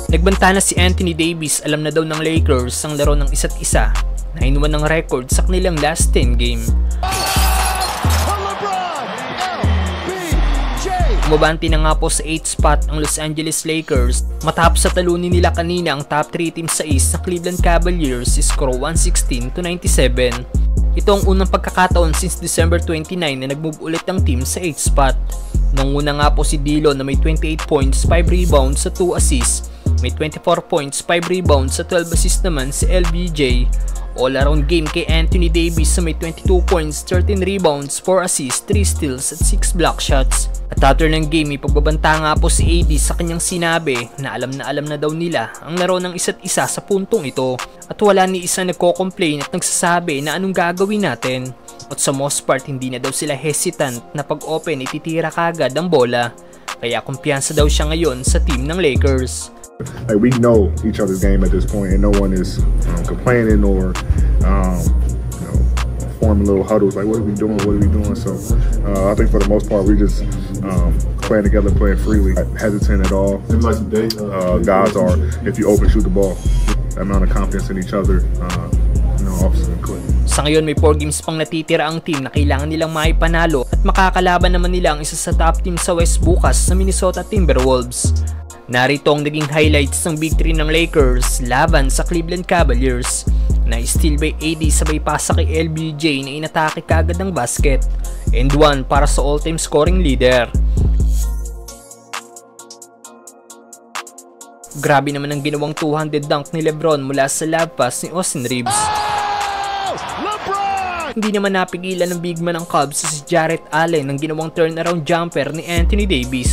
Nagbanta na si Anthony Davis, alam na daw ng Lakers ang laro ng isa't isa. 9-1 ng record sa kanilang last 10 game. Umabanti na nga po sa 8th spot ang Los Angeles Lakers matapos sa talunin nila kanina ang top 3 team sa East na Cleveland Cavaliers score 116-97. Ito ang unang pagkakataon since December 29 na nag-move ulit ang team sa 8th spot. Nung una nga po si D'Lo na may 28 points, 5 rebounds sa 2 assists. May 24 points, 5 rebounds sa 12 assists naman si LBJ. All-around game kay Anthony Davis sa may 22 points, 13 rebounds, 4 assists, 3 steals at 6 block shots. At after ng game, may pagbabanta nga po si AD sa kanyang sinabi na alam na daw nila ang laro ng isa't isa sa puntong ito. At wala ni isa nagko-complain at nagsasabi na anong gagawin natin. At sa most part, hindi na daw sila hesitant na pag-open ititira kagad ang bola. Kaya kumpiyansa daw siya ngayon sa team ng Lakers. Like, we know each other's game at this point, and no one is complaining or forming little huddles like, what are we doing? So I think for the most part, we just playing together, playing freely, not hesitant at all. Guys are, if you open, shoot the ball. The amount of confidence in each other, offensive and quick. Sa ngayon, may 4 games pang natitira ang team na kailangan nilang maipanalo at makakalaban naman nila ang isa sa top team sa West bukas sa Minnesota Timberwolves. Narito ang naging highlights ng Big 3 ng Lakers laban sa Cleveland Cavaliers. Na-steal by AD sabay pasa kay LBJ na inatake kagad ng basket. And 1 para sa all-time scoring leader. Grabe naman ang ginawang 200 dunk ni LeBron mula sa lob pass ni Austin Reeves. Hindi naman napigilan ng big man ng Cubs si Jarrett Allen ng ginawang turnaround jumper ni Anthony Davis.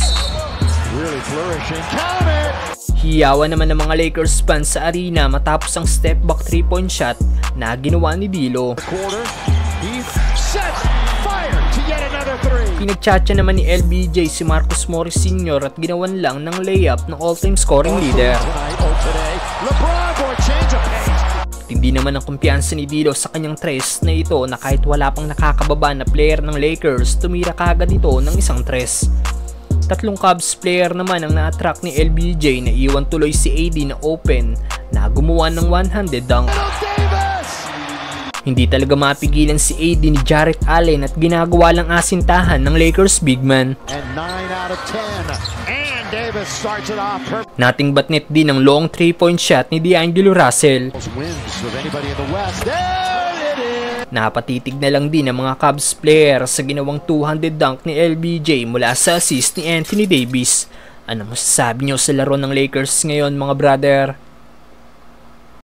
Hiyawan naman ng mga Lakers fans sa arena matapos ang step back 3-point shot na ginawa ni D'Lo. Pinagchatcha naman ni LBJ si Marcus Morris Sr. at ginawan lang ng layup ng all-time scoring leader. Hindi naman ang kumpiyansa ni D'Lo sa kanyang tres na ito na kahit wala pang nakakababa na player ng Lakers, tumira kagad ito ng isang tres. 3 Cubs player naman ang na-attract ni LBJ na iwan tuloy si AD na open na gumawa ng one-handed dunk. Hindi talaga mapigilan si AD ni Jarrett Allen at ginagawa lang asintahan ng Lakers big man. Nating batnet din ang long 3-point shot ni D'Angelo Russell. Napatitig na lang din ang mga Cubs player sa ginawang 200 dunk ni LBJ mula sa assist ni Anthony Davis. Ano masasabi nyo sa laro ng Lakers ngayon mga brother?